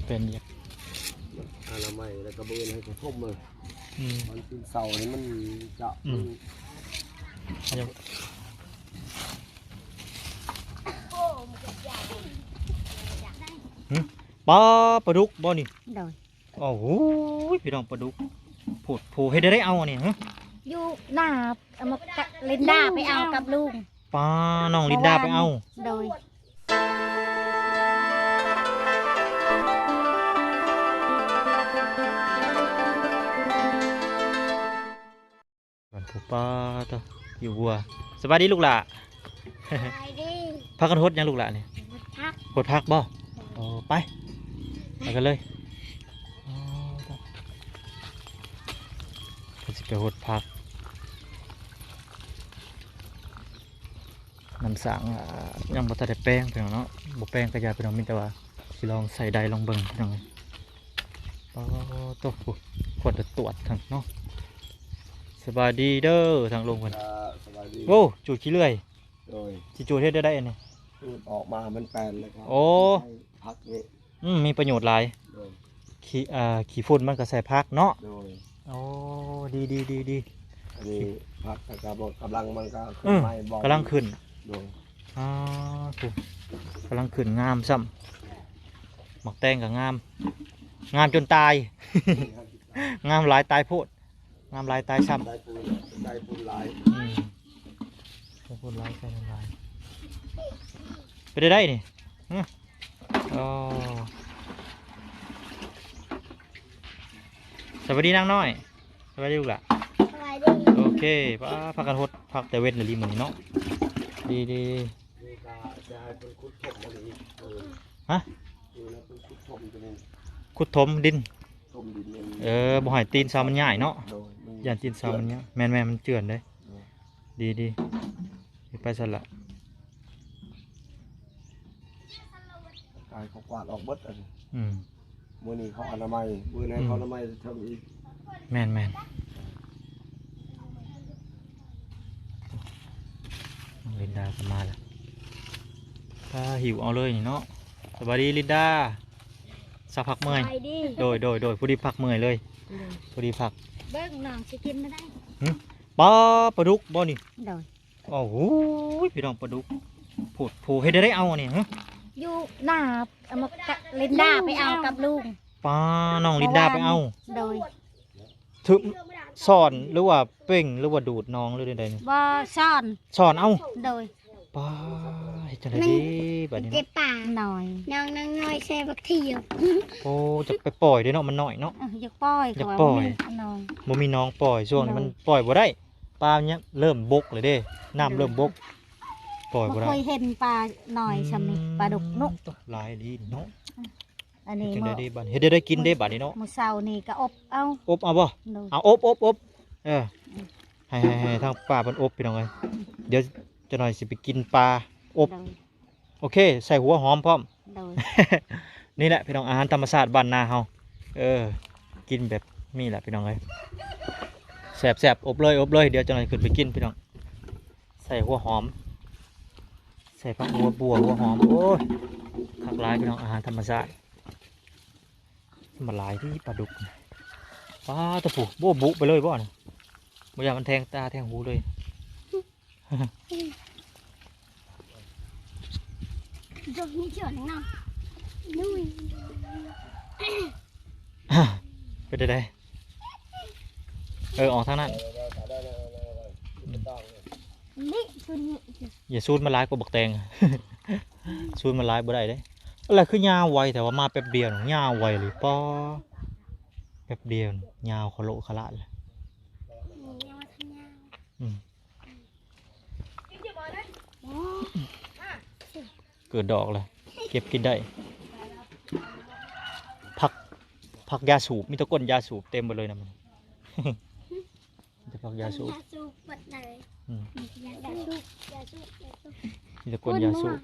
เป็นอย่างอะไรใหม่แล้วก็เบื่อให้ผมเลยมันเป็นเสาเนี่ยมันจะปลาปลาดุกบ่นี่โดยโอ้โหพี่น้องปลาดุกผูให้ได้เอาเนี่ยฮะอยู่หน้าเอามาลินดาไปเอากับลุงปลาน้องลินดาไปเอาโดยผูปลาตัวอยู่วัวสบายดีลูกหล่ะพักกันทดยังลูกหล่ะเนี่ยกดพักบ่โอ้ไปกันเลยก็จะไปหดพักน้ำสังยังบ่ทันได้แป้งไปเนาะบ่แป้งกระยาไปเนาะมิแต่ว่าสิลองใส่ใดลองเบิ่งไปเนาะปลาตัวขวดตรวจทางเนาะสบายดีเด้อทางลงคนโอ้จูดขี้เลื่อยที่จูดเฮ็ดได้เนี่ยออกมามันแปลนเลยครับโอ้พักนี่มีประโยชน์หลายขี้ฝุ่นมันก็ใส่พักเนาะโอ้ดีอันนี้พักกำลังมันก็กำลังขึ้นกำลังขึ้นงามซ้ำหมักแตงกับงามจนตายงามหลายตายโพดงามลายตายซ้ำได้ปูนลายปูนลายใส่ลายไปได้นี่สวัสดีนางน้อยสวัสดีลูกหล่ะโอเคพักกันหดพักแต่เวทเลยเหมือนเนาะดีฮะขุดถมดินบ่หอยตีนซามันใหญ่เนาะอย่าตีนซามันเนี้ยแม่มันเจือนเลยดีไปสั่นละกายเขากวาดออกเบิดเลยมือนี้เขาอนามัยมือนี้เขาอนามัยทำอีกแม่ลินดาก็มาแล้วถ้าหิวเอาเลยเนาะสวัสดีลินดาสักพักเมื่อยโดยผู้ดีพักเมื่อยเลยผู้ดีพักเบิ้งน้องจะกินไม่ได้ปลาดุกบ่นี่โอ้โหพี่น้องปลาดุกผูให้ได้เอาเนี่ยฮะอยู่หน้าเอามาลินดาไปเอากับลุงปลาน้องลินดาไปเอาโดยถึงสอนหรือว่าเป่งหรือว่าดูดน้องหรือใดๆบ่สอนเอาโดยปลาจะได้ดีแบบนี้เจ็บป่าหน่อยน้อยแช่บักเทียวโอ้จะไปปล่อยด้วยเนาะมันหน่อยเนาะอยากปล่อยบ่มีน้องปล่อยช่วงนี้มันปล่อยบ่ได้ปลาเนี้ยเริ่มบกเลยเด้น้ำเริ่มบกปล่อยบ่ได้เคยเห็นปลาหน่อยชำนี่ปลาดุกนุ๊กลายดีเนาะอันนี้จะได้ดีบัดเฮ็ดได้กินได้บัดนี้เนาะมื้อเช้านี่ก็อบเอาบ่เอาอบให้ทางป้าเพิ่นอบพี่น้องเอ้ยเดี๋ยวจะหน่อยสิไปกินปลาอบโอเคใส่หัวหอมพร้อมนี่แหละพี่น้องอาหารธรรมชาติบ้านนาเฮากินแบบนี่แหละพี่น้องเอ้ยแซ่บอบเลยเดี๋ยวจะหน่อยขึ้นไปกินพี่น้องใส่หัวหอมใส่ผักหัวบัวหัวหอมโอ้ยคักหลายพี่น้องอาหารธรรมชาติมาหลายที่ปลาดุกปลาตะปูโบบุไปเลยบ่เนี่ยบ่อยากมันแทงตาแทงหูเลยจบนี่เฉยนะนุ้ยไปได้ออกทางนั้นอย่าซูดมาลายกว่าบักแตงซูดมาลายบ่ได้เลยอะไรคือยาวไวแต่ว่ามาแป๊บเดียวยาวไวเลยป้อแป๊บเดียวยาวขละขละเลยเกิดดอกเลยเก็บกินได้ผักยาสูบมีตะก้นยาสูบเต็มไปเลยนะมันจะผักยาสูบมีตะก้นยาสูบ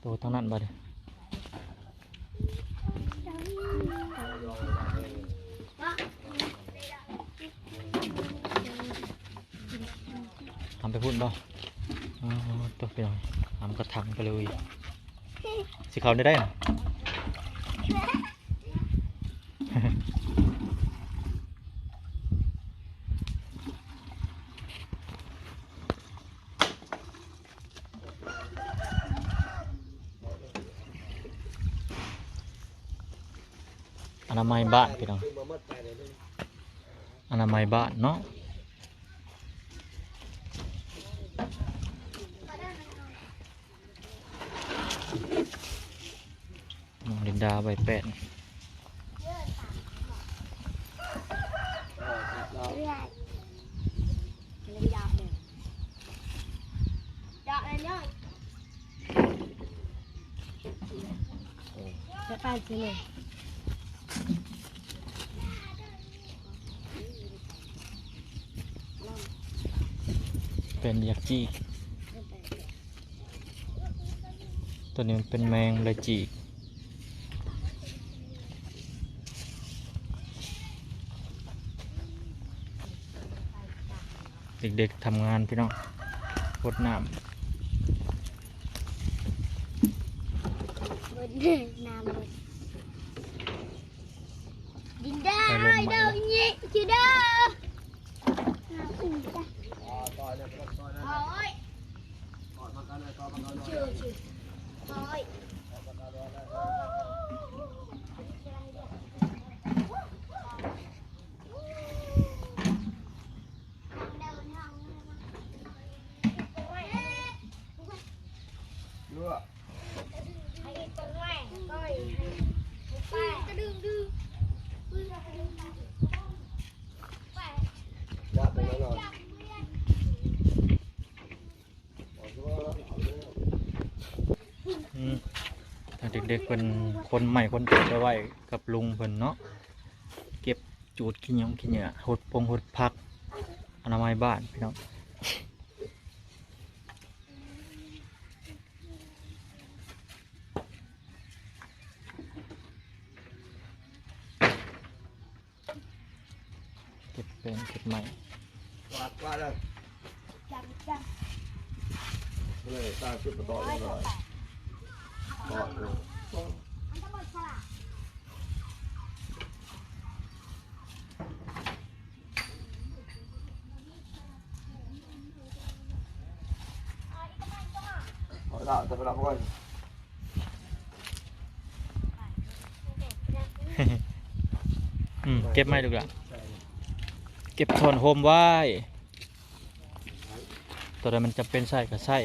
ตัวทั้งนั้นไปเลยทำไปพูดบ่ตัวไปหน่อยทำกระถังไปเลยสิเขาได้ไหม อนามัยบ้านพี่น้อง ซื้อมาหมดไปเลย อนามัยบ้านเนาะน้องลินดาใบแปด เรื่อยเลยยาวเลยยาวเลยย่อยจะไปที่ไหน เป็นยักษ์จีกตัวนี้มันเป็นแมงเลยจีกเด็กๆทำงานพี่น้องรดน้ บนน้ำบนดินได้ ำไปลงใหม่ เด้อ เลย นี่คือเด้อน้ำอุ่นจ้ะ ต่อยเลยต่อยเลย โอ้ย ต่อยมากันเลยต่อยมากันเลย ชื่อโอ้ย เลือด ไอ้ตัวแม่ก้อยไปกระดึงดึงไป ยัดไปแล้วหน่อย ถ้าเด็กๆเป็นคนใหม่คนเก่าไปไว้กับลุงเพิ่นเนาะเก็บจูดขี้เหนียวขี้เหงื่อหดพงหดพักอนามัยบ้านพี่น้องเก็บเป็นเก็บใหม่ วาดเลย จับจับ เลยตาชุดต่อเลยต่อเลย มันจะหมดสละ เอาละจะไปรับก่อน เก็บไม่ดูละเก็บถอนโฮมไว้ตัวใดมันจะเป็นไส้กับไส้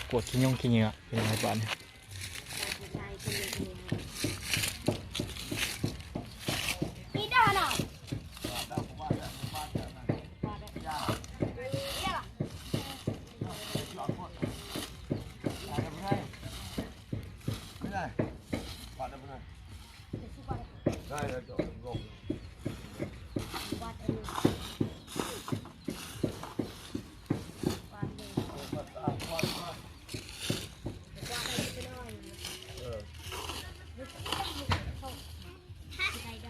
กวดขี้ยงขี้เหงื่อเป็นยังไงบ้างเนี่ย นี่ได้หรอ ไม่ได้วาดได้ไม่ได้ได้เลยจบงง วัดอันนี้วัดเลยวัดอะไรไปหน่อย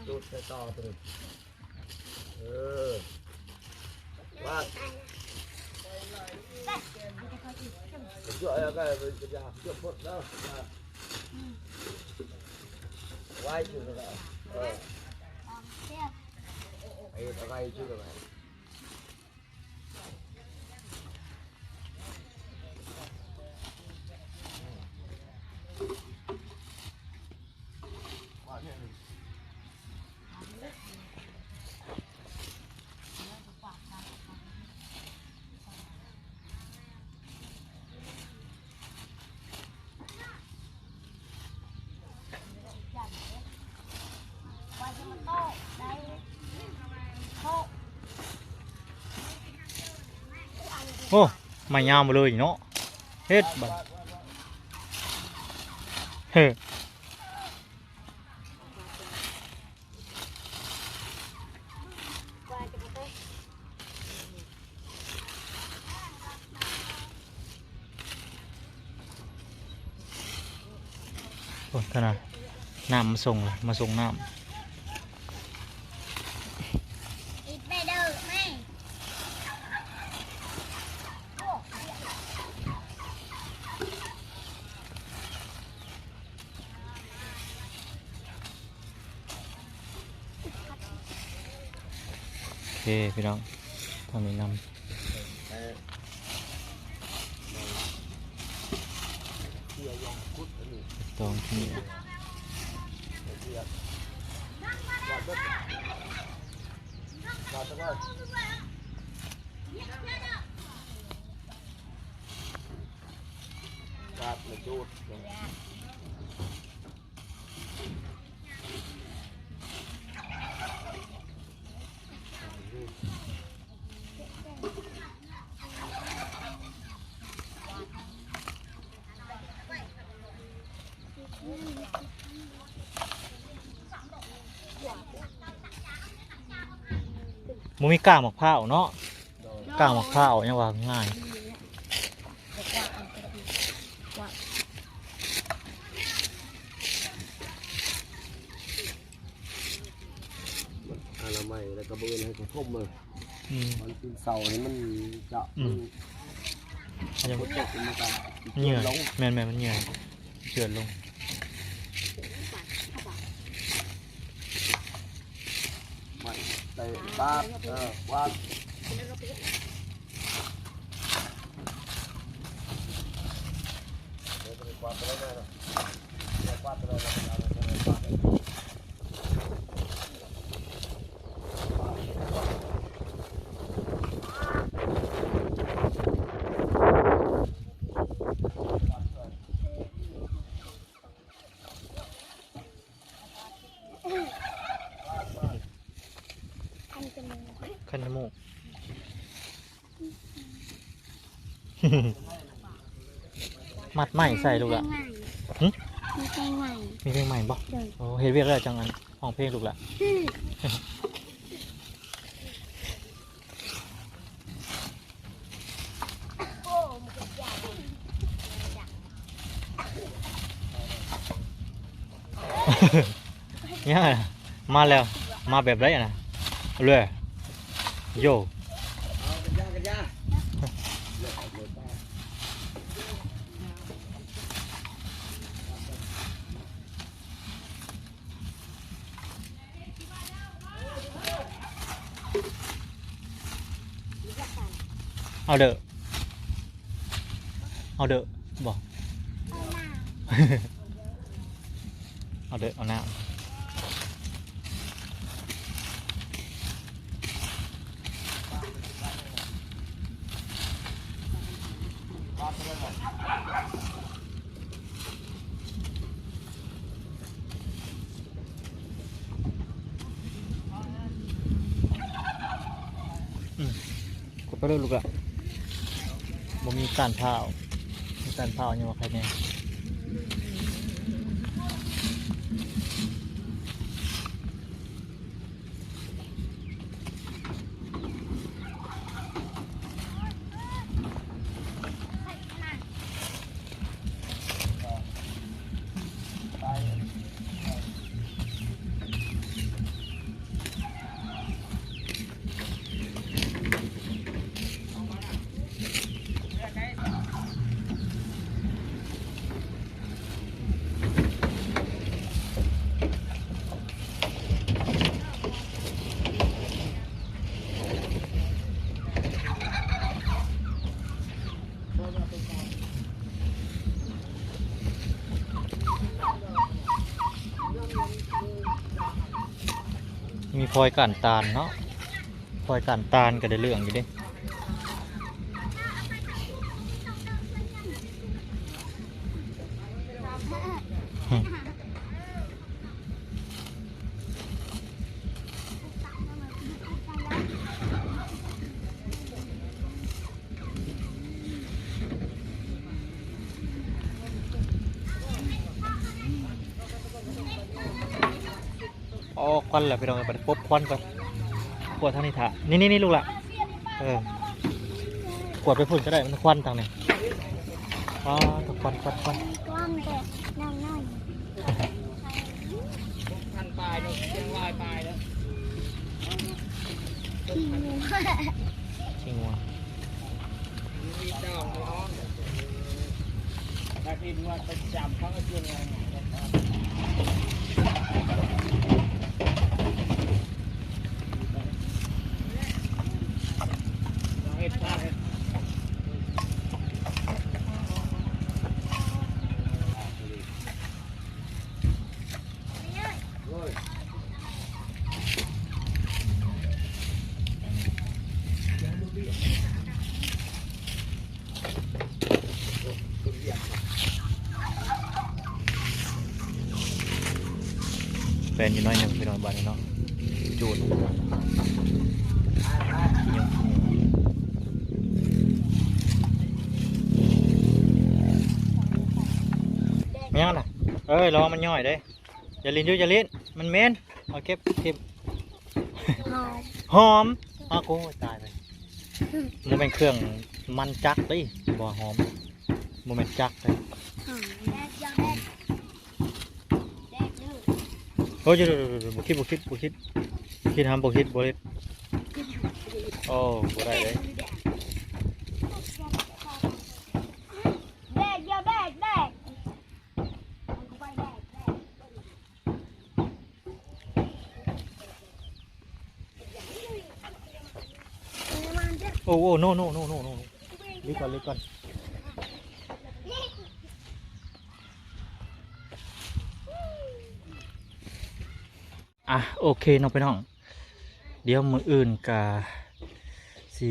ดูดใส่ต่อตัววาดเยอะแล้วก็จะยาเยอะหมดแล้วไว้ชื่ออะไรไอ้อะไรชื่ออะไรโอ้ไม่ยาวมาเลยเนาะเฮ็ดบัดเฮ้โอ้ขนาดน้ำมาส่งเลยมาส่งน้ำ อีกไปเด้อแม่ โอเคพี่น้องทำนี้น ตองขี้ Cắt một chút.มันมีก้างมะพร้าวเนาะก้างมะพร้าวยังว่าง่าย อะไรใหม่แล้วก็เบอร์ให้เขาท่มเลย อืม มันเป็นเสานี่มันจะ มันยัง มันตกมันจะ เหนื่อย ลง แม่นมันเหนื่อยเฉือนลง ใหม่แต่บ้านบ้านขั้นจมูก มัดไหมใส่ลูกละ หึ มีเพลงใหม่ มีเพลงใหม่บ่ เดี๋ยว โอ้เฮ็ดเวียกแล้วจังอันห้องเพลงลูกละ โอ้มันจะใหญ่ เนี่ยมาแล้วมาแบบไรอะนะเลยโย กันยา เอาเด้อเอาเด้อบอก เอาหน้า เอาเด้อเอาหน้ากดไปเลยลูกอะบ่มีการเผามีการเผาอย่างว่าใครเนี่ย มีพลอยกันตาลเนาะพลอยกันตาลก็ได้เรื่องอยู่เดิอ๋อควันแหละพี่น้องไปพบควันก่อนขวดทางนี้ถ่านี่ลูกละขวดไปพุ่นก็ได้มันควันทางนี้อ๋อควัน กล้องเด็กน้ำน้อย พันปลายเนาะเชียงรายปลายแล้ว ขี้งู ชิงวัว มีดอกน้องถ้าพิมพ์ว่าประจำเขาก็เชียงรายเฮ็ดพลาดเลย แปลนอยู่น้อยหนึงพี่น้องบ้านนี้เนาะจูดไม่ยังน่ะเอ้ยรอมันย่อยเด้อย่าลิ้นอยู่อย่าลิ้นมันเหม็นเอาเก็บ หอม หอมอ้าวโอ้ยตายเลยมันเป็นเครื่องมันจักดิบ่หอมมันเป็นจักเลย หอมแดกยาแดกแดกเด้อ โอ้ยบุคิดคิดทำบุคิดบุเล็ดโอ้บุได้เลย แดกยาแดกแดกไปแดกแดก โอ้โนรีบก่อนอ่ะโอเคน้องไปน้องเดี๋ยวมืออื่นกะสิ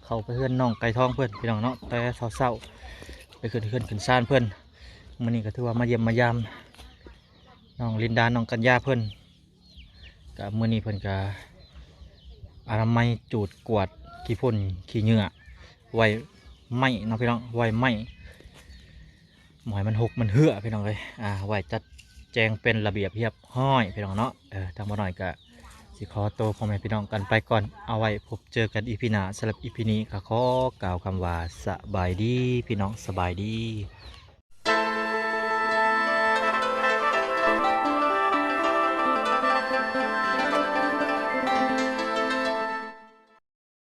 เข้าไปเพื่อนน้องไก่ทองเพื่อนพี่น้องเนาะแต่เศร้าๆไปขึ้นซ่านเพื่อนมื้อนี้ก็ถือว่ามาเยี่ยมมายามน้องลินดาน้องกัญญาเพื่อนกะมื้อนี้เพื่อนกะอนามัยจูดกวาดขี้พ่นขี้เหงื่อไว้ไหมน้องพี่น้องไว้ไหมหมอยมันหกมันเหื่อพี่น้องเลยไว้จัดแจงเป็นระเบียบเรียบห้อยพี่น้องเนาะทางบ่หน่อยก็สิขอโตวพ่อแม่พี่น้องกันไปก่อนเอาไว้พบเจอกันอีพีหน้าสำหรับอีพีนี้ก็ขอกล่าวคำว่าสบายดีพี่น้องสบายดี